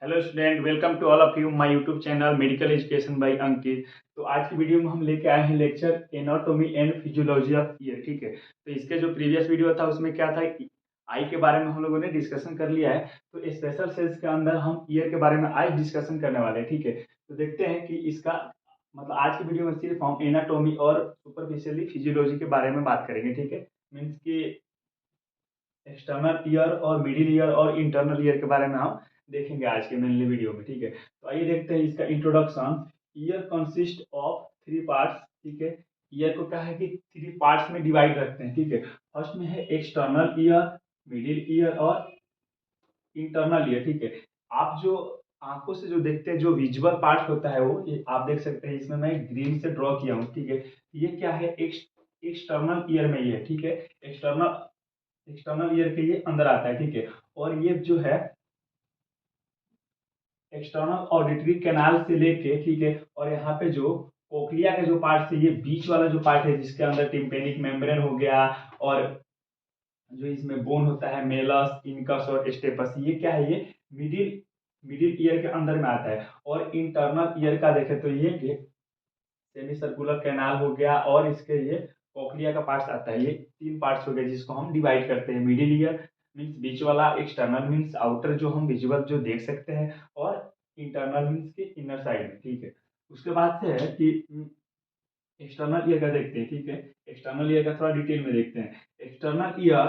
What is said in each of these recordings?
Hello student, welcome to all of you my YouTube channel medical education by Ankit. तो आज की video में हम लेके आए हैं lecture anatomy and physiology of ear. ठीक है, तो इसके जो प्रीवियस वीडियो था उसमें क्या था, आई के बारे में हम लोगों ने डिस्कशन कर लिया है। तो स्पेशल सेल्स के अंदर हम ईयर के बारे में आज डिस्कशन करने वाले हैं। ठीक है, तो देखते हैं कि इसका मतलब आज की वीडियो में सिर्फ हम एनाटॉमी और सुपरफिशियली फिजियोलॉजी के बारे में बात करेंगे। ठीक है, मीन्स कि एक्सटर्नल ईयर और मिडिल ईयर और इंटरनल ईयर के बारे में हम देखेंगे आज के मेनली वीडियो में। ठीक है, तो आइए देखते हैं इसका introduction. Year consist of three parts. ठीक है, ईयर को क्या है कि थ्री पार्ट्स में डिवाइड रखते हैं। ठीक है, फर्स्ट में है एक्सटर्नल ईयर, मिडिल ईयर और इंटरनल ईयर। ठीक है, आप जो आंखों से जो देखते हैं जो विजुअल पार्ट होता है वो ये आप देख सकते हैं। इसमें मैं ग्रीन से ड्रॉ किया हूँ। ठीक है, ये क्या है, एक्सटर्नल ईयर में ये है। ठीक है, एक्सटर्नल एक्सटर्नल ईयर के ये अंदर आता है। ठीक है, और ये जो है एक्सटर्नल ऑडिटरी कैनाल से लेके, ठीक है, और यहाँ पे जो कोक्लिया का जो पार्ट है, ये बीच वाला जो पार्ट है जिसके अंदर टिम्पेनिक मेम्ब्रेन हो गया और जो इसमें बोन होता है मेलस, इनकस और स्टेपस, ये क्या है, ये मिडिल मिडिल ईयर के अंदर में आता है। और इंटरनल ईयर का देखें तो ये सेमी सर्कुलर कैनाल हो गया और इसके ये कोक्लिया का पार्ट्स आता है। ये तीन पार्ट्स हो गए जिसको हम डिवाइड करते हैं। मिडिल ईयर मीन्स बीच वाला, एक्सटर्नल मीन्स आउटर जो हम विजुअल जो देख सकते हैं, और इंटरनल मीन्स के इनर साइड में। ठीक है, उसके बाद से है कि एक्सटर्नल ईयर का देखते हैं। ठीक है, एक्सटर्नल ईयर का थोड़ा डिटेल में देखते हैं। एक्सटर्नल ईयर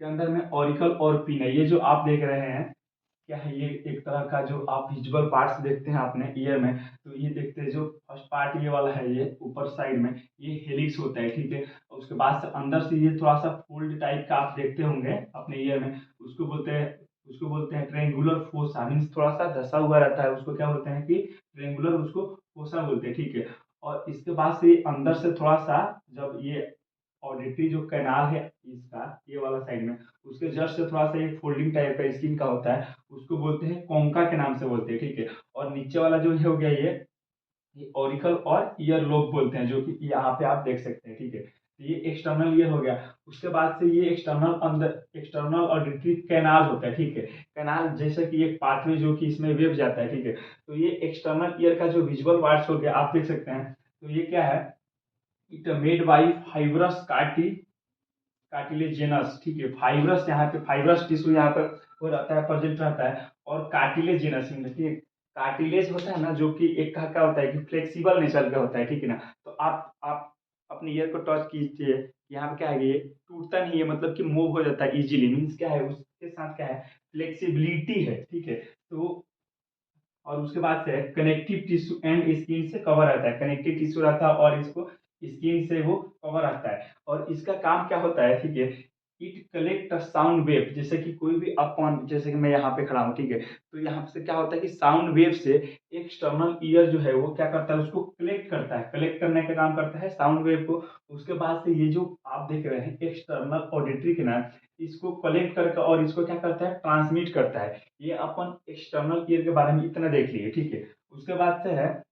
के अंदर में ऑरिकल और पिन है। ये जो आप देख रहे हैं क्या है, ये एक तरह का जो आप विजुअल पार्ट्स देखते हैं अपने ईयर में, तो ये देखते हैं जो फर्स्ट पार्ट ये वाला है, ये ऊपर साइड में ये हेलिक्स होता है। ठीक है, और उसके बाद से अंदर से ये थोड़ा सा फोल्ड टाइप का आप देखते होंगे अपने ईयर में, उसको बोलते हैं ट्रेंगुलर फोसा। मीन्स थोड़ा सा धसा हुआ रहता है, उसको क्या बोलते हैं कि ट्रेंगुलर, उसको फोसा बोलते हैं। ठीक है, और इसके बाद से अंदर से थोड़ा सा जब ये ऑडिटरी जो कैनाल है इसका ये वाला साइड में, उसके जस्ट से थोड़ा सा एक फोल्डिंग टाइप का स्किन का होता है, उसको बोलते हैं कोंका के नाम से बोलते हैं। ठीक है, और नीचे वाला जो हो गया ये ऑरिकल और ईयर लोब बोलते हैं, जो कि यहाँ पे आप देख सकते हैं। ठीक है, तो ये एक्सटर्नल ईयर हो गया। उसके बाद से ये एक्सटर्नल ऑडिटरी कैनाल होता है। ठीक है, कैनाल जैसे कि एक पाथवे जो कि इसमें वेव जाता है। ठीक है, तो ये एक्सटर्नल ईयर का जो विजुअल पार्ट्स हो गया आप देख सकते हैं। तो ये क्या है, इट मेड बाई फाइब्रस कार्टिलेजेनस। ठीक है, फाइब्रस, यहाँ पे फाइब्रस टिश्यू यहाँ पर हो रहता है, प्रेजेंट रहता है। और कार्टिलेजेनस में देखिए, कार्टिलेज होता है ना जो कि एक का क्या होता है कि फ्लेक्सिबल नेचर का होता है। ठीक है ना, तो आप अपने ईयर को टच कीजिए, यहाँ पे क्या है, ये टूटता नहीं है, मतलब कि मूव हो जाता है इजीली। मीन्स क्या है, उसके साथ क्या है, फ्लेक्सिबिलिटी है। ठीक है, तो और उसके बाद से कनेक्टिव टिश्यू एंड स्किन से कवर रहता है, कनेक्टिव टिश्यू रहता है और इसको स्किन से वो कवर रहता है। और इसका काम क्या होता है, ठीक है, इट कलेक्ट साउंड वेव। जैसे कि कोई भी अपॉन, जैसे कि मैं यहाँ पे खड़ा हूँ, ठीक है, तो यहाँ से क्या होता है कि साउंड वेव से एक्सटर्नल ईयर जो है वो क्या करता है, उसको कलेक्ट करता है, कलेक्ट करने का काम करता है साउंड वेव को। उसके बाद से ये जो आप देख रहे हैं एक्सटर्नल ऑडिटरी कैनाल, इसको कलेक्ट करके और इसको क्या करता है, ट्रांसमिट करता है। ये अपन एक्सटर्नल ईयर के बारे में इतना देख लिए। ठीक है, उसके बाद से है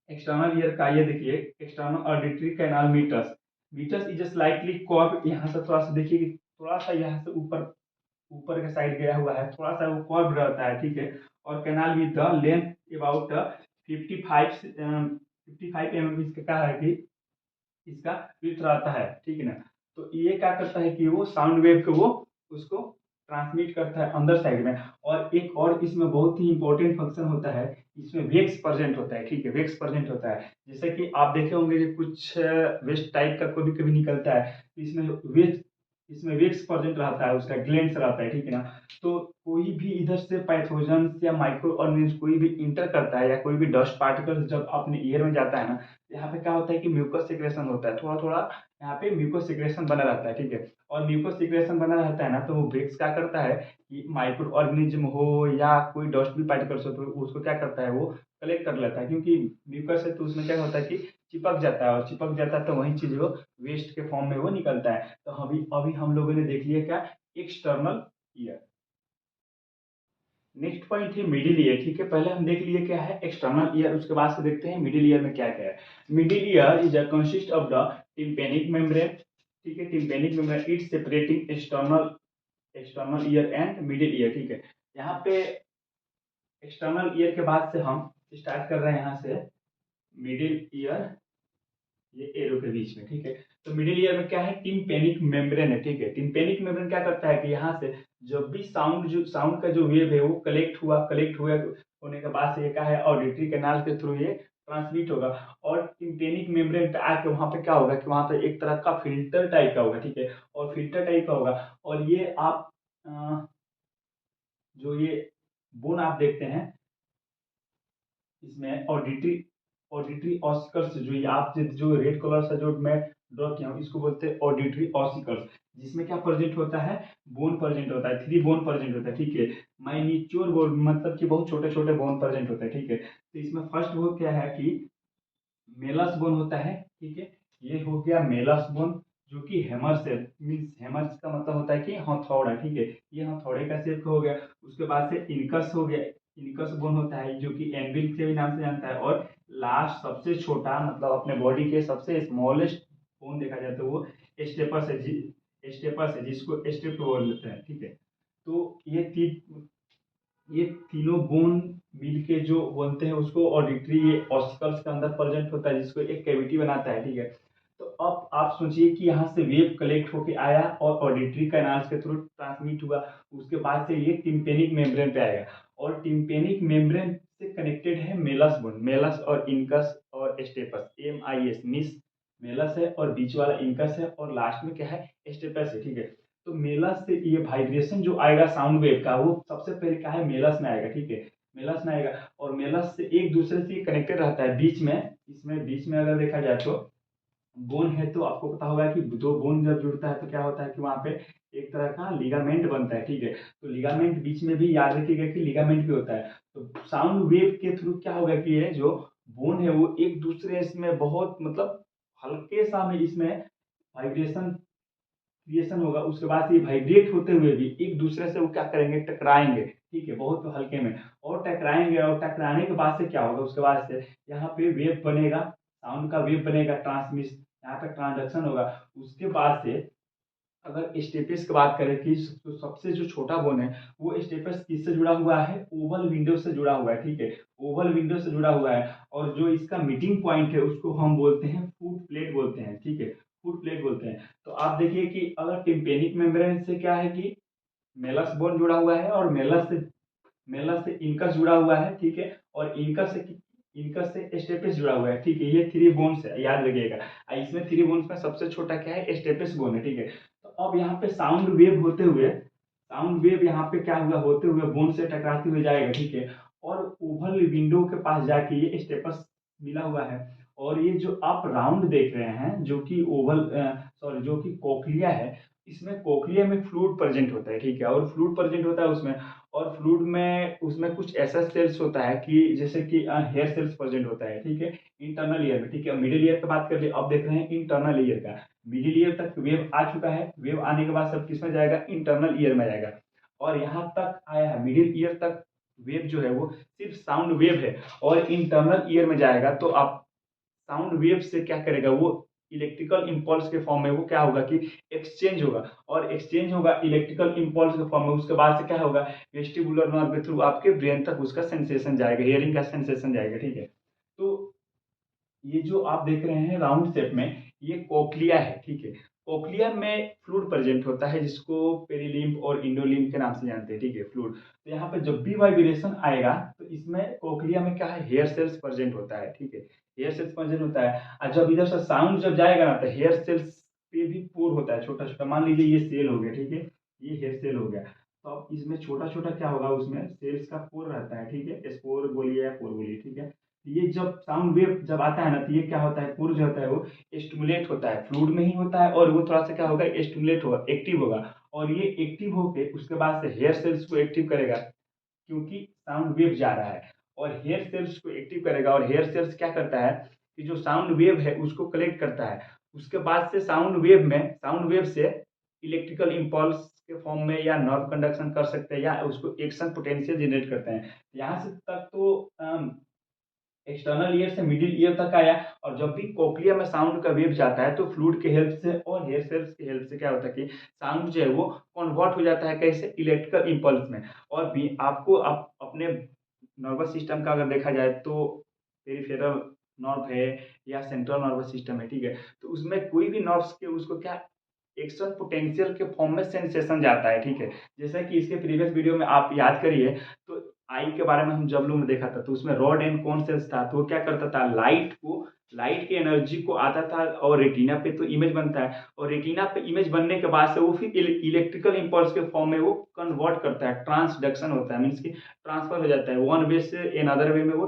एक्सटर्नल ईयर का, ये देखिए external auditory canal meatus. Meatus is slightly curve, यहाँ से थोड़ा सा देखिए कि थोड़ा सा यहाँ से ऊपर ऊपर के साइड गया हुआ है, थोड़ा सा वो कर्व रहता है। ठीक है, और canal with the length about 55 mm इसका क्या है कि इसका विड्थ रहता है। ठीक है ना, तो ये क्या करता है कि वो साउंड वेव को वो उसको ट्रांसमिट करता है अंदर साइड में। और एक और इसमें बहुत ही इंपॉर्टेंट फंक्शन होता है, इसमें वेक्स प्रेजेंट होता है। ठीक है, वेक्स प्रेजेंट होता है, जैसे कि आप देखे होंगे कि कुछ वेस्ट टाइप का कभी कभी निकलता है, तो इसमें वेक्स प्रेजेंट रहता है, उसका ग्लैंड्स रहता है। ठीक है ना, तो कोई भी इधर से पैथोजन या माइक्रो ऑर्गेनिज्म कोई भी इंटर करता है या कोई भी डस्ट पार्टिकल जब अपने ईयर में जाता है ना, यहाँ पे क्या होता है कि म्यूकस सिक्रेशन होता है, थोड़ा थोड़ा यहाँ पे म्यूकस सिक्रेशन बना रहता है। ठीक है, और म्यूकस सिक्रेशन बना रहता है ना, तो वो ब्रेक्स क्या करता है कि माइक्रो ऑर्गेनिज्म हो या कोई डस्ट भी पार्टिकल्स हो, तो उसको क्या करता है वो कलेक्ट कर लेता है। क्योंकि म्यूकस है तो उसमें क्या होता है कि चिपक जाता है, और चिपक जाता है तो वही चीज वो वेस्ट के फॉर्म में वो निकलता है। तो अभी अभी हम लोगों ने देख लिया क्या, एक्सटर्नल ईयर। नेक्स्ट पॉइंट है मिडिल ईयर। ठीक है, पहले हम देख लिए क्या है एक्सटर्नल ईयर, उसके बाद से देखते हैं मिडिल ईयर में क्या क्या है। Middle ear is a consist of the tympanic membrane. ठीक है, tympanic membrane it separating external external ear and middle ear. ठीक है, यहाँ पे एक्सटर्नल ईयर के बाद से हम स्टार्ट कर रहे हैं यहाँ से मिडिल ईयर, ये एरो के बीच में, ठीक है। तो मिडिल ईयर में क्या है, टिम्पेनिक मेम्ब्रेन है, ठीक है। टिम्पेनिक मेम्ब्रेन क्या करता है कि यहाँ से जब भी साउंड का जो वेव है वो कलेक्ट हुआ होने के बाद से ये क्या है ऑडिटरी कैनाल के थ्रू ये ट्रांसमिट होगा, और टिम्पेनिक मेम्ब्रेन पे आके वहाँ पे क्या होगा कि वहाँ पे एक तरह का फिल्टर टाइप का होगा, ठीक है, और फिल्टर टाइप का होगा। और ये आप जो ये बोन आप देखते हैं इसमें ऑडिटरी ऑसिकल्स, जो ये आप जो रेड कलर से जो मैं ड्रॉ किया हूँ इसको बोलते हैं ऑडिटरी ऑसिकल्स, जिसमें क्या प्रेजेंट होता है, बोन प्रेजेंट होता है, 3 बोन प्रेजेंट होता है, ठीक है। माइन्यूच्योर बोन मतलब कि बहुत छोटे छोटे बोन प्रेजेंट होते हैं, ठीक है। तो इसमें फर्स्ट वो क्या है कि मेलस बोन होता है, ठीक है। ये हो गया मेलस बोन, जो कि हेमर से मीन्स हेमर का मतलब होता है कि हथौड़ा, ठीक है, ये हथौड़े का शेप हो गया। उसके बाद से इनकस हो गया, इनकस बोन होता है जो कि एनविल के भी नाम से जानता है। और लास्ट सबसे छोटा मतलब अपने बॉडी के सबसे स्मॉलेस्ट बोन देखा जाए तो वो स्टेपस है, स्टेपस है जिसको स्टेप बोलते हैं, ठीक है। तो ये तीनों बोन मिल के जो बनते हैं उसको ऑडिटरी ये ऑसिकल्स के अंदर प्रेजेंट होता है, जिसको एक कैविटी बनाता है, ठीक है। तो अब आप सोचिए कि यहाँ से वेव कलेक्ट होके आया और ऑडिटरी कैनाल्स के थ्रू ट्रांसमिट हुआ, उसके बाद से ये टिम्पेनिक मेम्ब्रेन पे आएगा, और टिम्पेनिक मेम्ब्रेन से कनेक्टेड है मेलस बोन, मेलस और इनकस और स्टेपस, MIS मिस मेलस है और बीच वाला इनकस है और लास्ट में क्या है स्टेपस है, ठीक है। तो मेलस से ये वाइब्रेशन जो आएगा साउंड वेव का वो सबसे पहले क्या है मेलस में आएगा, ठीक है, मेलस में आएगा, और मेलस से एक दूसरे से कनेक्टेड रहता है बीच में। इसमें बीच में अगर देखा जाए तो बोन है, तो आपको पता होगा कि दो बोन जब जुड़ता है तो क्या होता है कि वहां पे एक तरह का लिगामेंट बनता है, ठीक है। तो लिगामेंट बीच में भी याद रखिएगा कि लिगामेंट भी होता है। तो साउंड वेव के थ्रू क्या होगा कि ये जो बोन है वो एक दूसरे इसमें बहुत मतलब हल्के सा में इसमें वाइब्रेशन क्रिएशन होगा, उसके बाद ये वाइब्रेट होते हुए भी एक दूसरे से वो क्या करेंगे टकराएंगे, ठीक है, बहुत हल्के में, और टकराएंगे, और टकराने के बाद से क्या होगा उसके बाद से यहाँ पे वेव बनेगा, साउंड का वेव बनेगा, ट्रांसमिशन यहाँ पे ट्रांजक्शन होगा। उसके बाद से अगर स्टेपस की बात करें कि सबसे जो छोटा बोन है वो स्टेपस किससे जुड़ा हुआ है, ओवल विंडो से जुड़ा हुआ है, ठीक है, ओवल विंडो से जुड़ा हुआ है। और जो इसका मीटिंग पॉइंट है उसको हम बोलते हैं फुट प्लेट बोलते हैं, ठीक है, फुट प्लेट बोलते हैं। तो आप देखिए कि अगर टिम्पेनिक मेम्ब्रेन से क्या है कि मेलस बोन जुड़ा हुआ है, और मेलस से इनकस जुड़ा हुआ है, ठीक है, और इनकस से स्टेपस जुड़ा हुआ है, ठीक है। ये 3 बोन्स है, याद रखिएगा। इसमें 3 बोन्स में सबसे छोटा क्या है स्टेपस बोन है, ठीक है। तो अब यहाँ पे साउंड वेव यहाँ पे क्या हुआ होते हुए बोन से टकराते हुए जाएगा, ठीक है, और ओवल विंडो के पास जाके ये स्टेपस मिला हुआ है। और ये जो आप राउंड देख रहे हैं जो कि जो कि कोक्लिया है, इसमें कोक्लिया में फ्लूइड प्रेजेंट होता है, ठीक है, और फ्लूइड प्रेजेंट होता है उसमें, और फ्लूइड में उसमें कुछ ऐसा सेल्स होता है कि जैसे कि हेयर सेल्स प्रेजेंट होता है, ठीक है, इंटरनल ईयर में, ठीक है। मिडिल ईयर की बात कर लिए, अब देख रहे हैं इंटरनल ईयर का। मिडिल ईयर तक वेव आ चुका है, वेव आने के बाद सब किसमें जाएगा, इंटरनल ईयर में जाएगा। और यहाँ तक आया है मिडिल ईयर तक वेव जो है वो सिर्फ साउंड वेव है, और इंटरनल ईयर में जाएगा तो आप साउंड वेव से क्या करेगा वो इलेक्ट्रिकल इंपल्स के फॉर्म में वो क्या होगा कि एक्सचेंज होगा, और एक्सचेंज होगा इलेक्ट्रिकल इंपल्स के फॉर्म में। उसके बाद से क्या होगा वेस्टिबुलर नर्व के थ्रू आपके ब्रेन तक उसका सेंसेशन जाएगा, हियरिंग का सेंसेशन जाएगा, ठीक है। तो ये जो आप देख रहे हैं राउंड शेप में ये कोक्लिया है, ठीक है। कोक्लिया में फ्लूइड प्रेजेंट होता है जिसको पेरिलिम्ब और इंडोलिम्ब के नाम से जानते हैं, ठीक है, फ्लूइड। तो यहाँ पे जब भी वाइब्रेशन आएगा तो इसमें कोक्लिया में क्या है हेयर सेल्स प्रेजेंट होता है, ठीक है, हेयर सेल्स प्रेजेंट होता है। और जब इधर से साउंड जब जाएगा ना तो हेयर सेल्स पे भी पोर होता है छोटा छोटा, मान लीजिए ये सेल हो गया, ठीक है, ये हेयर सेल हो गया। तो अब इसमें छोटा छोटा क्या होगा उसमें सेल्स का पोर रहता है, ठीक है, स्पोर बोलिए या पोर बोलिए, ठीक है। ये जब साउंड वेव जब आता है ना तो ये क्या होता है पूर्व जो होता है वो स्टिमुलेट होता है, फ्लूइड में ही होता है, और वो थोड़ा सा क्या होगा स्टिमुलेट होगा, एक्टिव होगा, और ये एक्टिव होके उसके बाद से हेयर सेल्स को एक्टिव करेगा, क्योंकि साउंड वेव जा रहा है, और हेयर सेल्स को एक्टिव करेगा। और हेयर सेल्स क्या करता है कि जो साउंड वेव है उसको कलेक्ट करता है, उसके बाद से साउंड वेव से इलेक्ट्रिकल इंपल्स के फॉर्म में या नर्व कंडक्शन कर सकते हैं, या उसको एक्शन पोटेंशियल जनरेट करते हैं। यहाँ से तक तो एक्सटर्नल ईयर से मिडिल ईयर तक आया। और जब भी कोक्लिया में साउंड का वेव जाता है तो फ्लूइड के हेल्प से और हेयर सेल्स की हेल्प से क्या होता है कि साउंड जो है वो कन्वर्ट हो जाता है कैसे इलेक्ट्रिकल इंपल्स में। और भी आपको अपने नर्वस सिस्टम का अगर देखा जाए तो पेरिफेरल नर्व है या सेंट्रल नर्वस सिस्टम है, ठीक है। तो उसमें कोई भी नर्व्स के उसको क्या एक्शन पोटेंशियल के फॉर्म में सेंसेशन जाता है, ठीक है। जैसा कि इसके प्रीवियस वीडियो में आप याद करिए तो आई के बारे में हम जब लोग देखा था तो उसमें रॉड एंड कोन सेल्स था, तो वो क्या करता था, लाइट की एनर्जी को आता था और रेटिना पे तो इमेज बनता है, और रेटिना पे इमेज बनने के बाद से वो फिर इलेक्ट्रिकल इंपल्स के फॉर्म में वो कन्वर्ट करता है, ट्रांसडक्शन होता है, मीन्स की ट्रांसफर हो जाता है वन वे से अनदर वे में, वो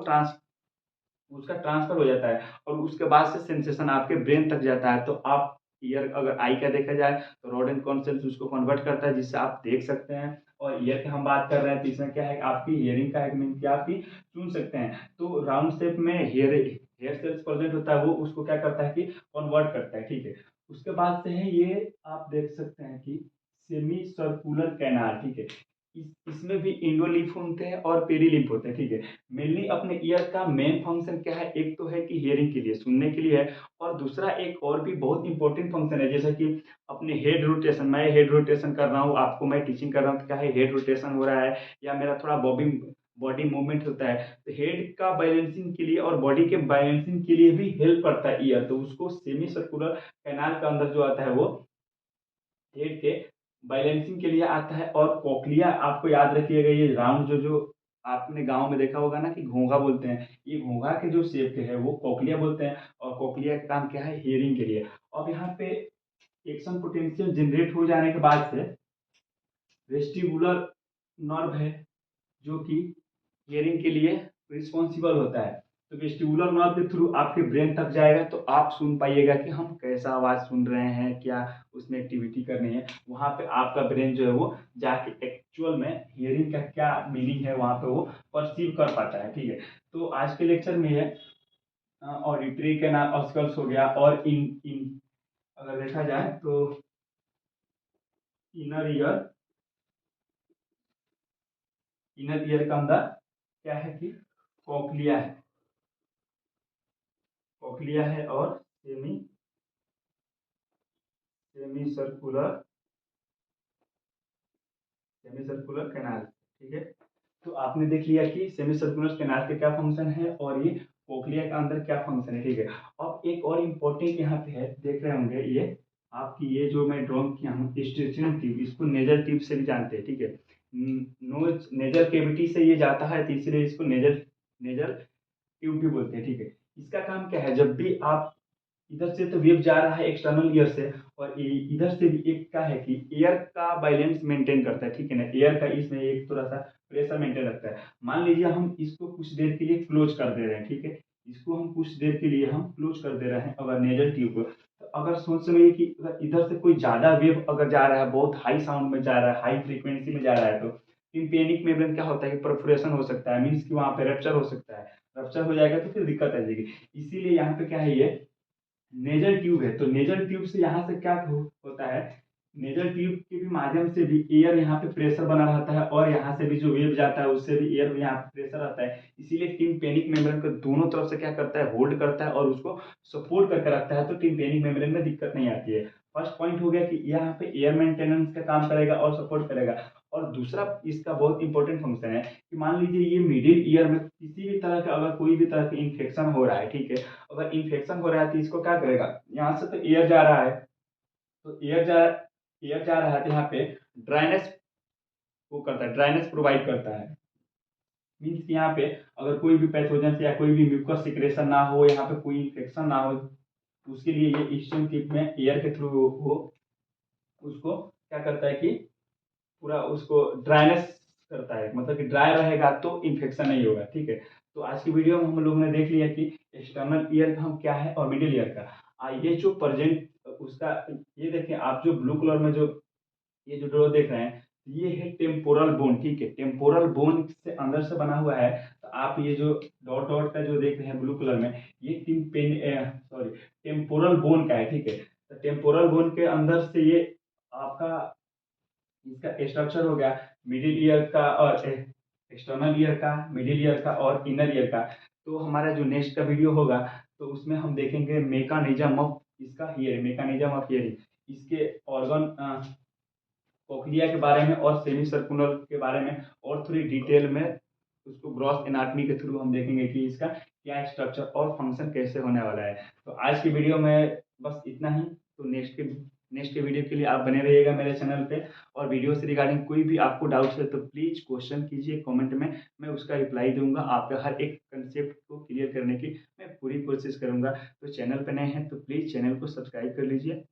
उसका ट्रांसफर हो जाता है और उसके बाद से सेंसेशन आपके ब्रेन तक जाता है। तो आप ईयर अगर आई का देखा जाए तो रॉड एंड कॉन सेल्स उसको कन्वर्ट करता है जिससे आप देख सकते हैं, और ईयर की हम बात कर रहे हैं तो इसमें क्या है आपकी हियरिंग का एक मीन क्या आपकी सुन सकते हैं। तो राउंड शेप में हेयर सेल्स प्रेजेंट होता है, वो उसको क्या करता है कि कन्वर्ट करता है, ठीक है। उसके बाद से है ये आप देख सकते हैं कि सेमी सर्कुलर कैनाल, ठीक है। इसमें भी इंडोलिफ होते हैं और पेरीलिफ होते हैं, ठीक है। मेनली अपने ईयर का मेन फंक्शन क्या है, एक तो है कि हियरिंग के लिए, सुनने के लिए है, और दूसरा एक और भी बहुत इंपॉर्टेंट फंक्शन है, जैसे कि अपने हेड रोटेशन, मैं हेड रोटेशन कर रहा हूँ, आपको मैं टीचिंग कर रहा हूँ तो क्या है हेड रोटेशन हो रहा है या मेरा थोड़ा बॉडी मूवमेंट होता है, तो हेड का बैलेंसिंग के लिए और बॉडी के बैलेंसिंग के लिए भी हेल्प करता है ईयर, तो उसको सेमी सर्कुलर कैनाल का अंदर जो आता है वो हेड के बैलेंसिंग के लिए आता है। और कोक्लिया आपको याद रखिएगा, ये राउंड जो जो आपने गांव में देखा होगा ना कि घोंघा बोलते हैं, ये घोंघा के जो शेप के है वो कोक्लिया बोलते हैं, और कोक्लिया का काम क्या है, हियरिंग के लिए। अब यहाँ पे एक्शन पोटेंशियल जनरेट हो जाने के बाद से वेस्टिबुलर नर्व है जो कि हियरिंग के लिए रिस्पॉन्सिबल होता है, तो वेस्टिबुलर नर्व के थ्रू आपके ब्रेन तक जाएगा तो आप सुन पाइएगा कि हम कैसा आवाज सुन रहे हैं, क्या उसमें एक्टिविटी करनी है, वहां पे आपका ब्रेन जो है वो जाके एक्चुअल में हियरिंग का क्या मीनिंग है वहां पे वो परसीव कर पाता है, ठीक है। तो आज के लेक्चर में है ऑडिटरी कैनाल ऑस्कल्स हो गया, और इन इन अगर देखा जाए तो इनर ईयर, इनर ईयर का अंदर क्या है कि कोक्लिया है, कोक्लिया है और semi semi circular semi circular canal, ठीक है। तो आपने देख लिया कि सेमी सर्कुलर कैनाल का क्या फंक्शन है और ये कोक्लिया का अंदर क्या फंक्शन है, ठीक है। अब एक और इम्पोर्टेंट यहाँ पे है, देख रहे होंगे ये आपकी ये जो मैं ड्रॉ किया हूँ स्टेशन ट्यूब, इसको नेजल ट्यूब से भी जानते हैं, ठीक है। नोज नेजल केविटी से ये जाता है तो इसलिए इसको नेजल नेजल ट्यूब भी बोलते हैं, ठीक है। इसका काम क्या है, जब भी आप इधर से तो वेव जा रहा है एक्सटर्नल ईयर से, और इधर से भी एक का है कि एयर का बैलेंस मेंटेन करता है, ठीक है ना, एयर का इसमें एक थोड़ा सा प्रेशर मेंटेन रखता है। मान लीजिए हम इसको कुछ देर के लिए क्लोज कर दे रहे हैं, ठीक है, इसको हम कुछ देर के लिए हम क्लोज कर दे रहे हैं अगर नेजल ट्यूब को, तो अगर सोच समझिए कि अगर इधर से कोई ज्यादा वेव अगर जा रहा है, बहुत हाई साउंड में जा रहा है, हाई फ्रीक्वेंसी में जा रहा है, तो टिम्पेनिक मेम्ब्रेन क्या होता है कि परफोरेशन हो सकता है, मीन्स कि वहां पे रप्चर हो सकता है, रप्चर हो जाएगा तो फिर दिक्कत आ जाएगी। इसीलिए यहाँ पे क्या है ये नेजल ट्यूब है, तो नेजल ट्यूब से यहाँ से क्या होता है, नेजल ट्यूब के भी माध्यम से भी एयर यहाँ पे प्रेशर बना रहता है, और यहाँ से भी जो वेव जाता है उससे भी एयर यहाँ पे प्रेशर आता है, इसीलिए टिम्पेनिक मेम्ब्रेन को दोनों तरफ से क्या करता है, होल्ड करता है और उसको सपोर्ट करके रखता है, तो टिम्पेनिक मेम्ब्रेन में दिक्कत नहीं आती है। फर्स्ट पॉइंट हो गया कि यहाँ पे एयर मेंटेनेंस का काम करेगा और सपोर्ट करेगा। और दूसरा इसका बहुत इंपॉर्टेंट फंक्शन है कि मान लीजिए ये मिडिल ईयर में किसी भी तरह का अगर कोई भी तरह का इन्फेक्शन हो रहा है, ठीक है, अगर इन्फेक्शन हो रहा है तो इसको क्या करेगा, यहाँ से तो एयर जा रहा है, तो एयर जा रहा है तो यहाँ पे ड्राइनेस वो करता है, ड्राइनेस प्रोवाइड करता है, मीन्स कि यहाँ पे अगर कोई भी पैथोजन या कोई भी म्यूकस सिक्रेशन ना हो, यहाँ पे कोई इन्फेक्शन ना हो, तो उसके लिए ये ईस्टर्न टिप में एयर के थ्रू वो उसको क्या करता है कि पूरा उसको ड्राइनेस करता है, मतलब कि ड्राई रहेगा तो इन्फेक्शन नहीं होगा, ठीक है। तो आज की वीडियो में हम लोगों ने देख लिया कि एक्सटर्नल ईयर का हम क्या है और मिडिल ईयर का। ये जो प्रेजेंट उसका ये देखें आप, जो ब्लू कलर में जो ये जो ड्रॉ देख रहे हैं, ये है टेम्पोरल बोन, ठीक है, टेम्पोरल बोन से अंदर से बना हुआ है। तो आप ये जो डॉट डॉट का जो देख रहे हैं ब्लू कलर में, ये सॉरी टेम्पोरल बोन का है, ठीक है। तो टेम्पोरल बोन के अंदर से ये आपका इसका स्ट्रक्चर हो गया मिडिल ईयर का और एक्सटर्नल ईयर का, मिडिल ईयर का और इनर ईयर का। तो हमारा जो नेक्स्ट का वीडियो होगा तो उसमें हम देखेंगे मेकानिज्म ऑफ इसका हियरिंग, मेकानिज्म ऑफ हियरिंग, इसके ऑर्गन कोक्लिया के बारे में और सेमी सर्कुलर के बारे में और थोड़ी डिटेल में उसको ग्रॉस एनाटॉमी के थ्रू हम देखेंगे कि इसका क्या स्ट्रक्चर और फंक्शन कैसे होने वाला है। तो आज की वीडियो में बस इतना ही। तो नेक्स्ट के वीडियो के लिए आप बने रहिएगा मेरे चैनल पे। और वीडियो से रिगार्डिंग कोई भी आपको डाउट्स है तो प्लीज़ क्वेश्चन कीजिए कमेंट में, मैं उसका रिप्लाई दूंगा। आपका हर एक कंसेप्ट को क्लियर करने की मैं पूरी कोशिश करूंगा। तो चैनल पे नए हैं तो प्लीज़ चैनल को सब्सक्राइब कर लीजिए।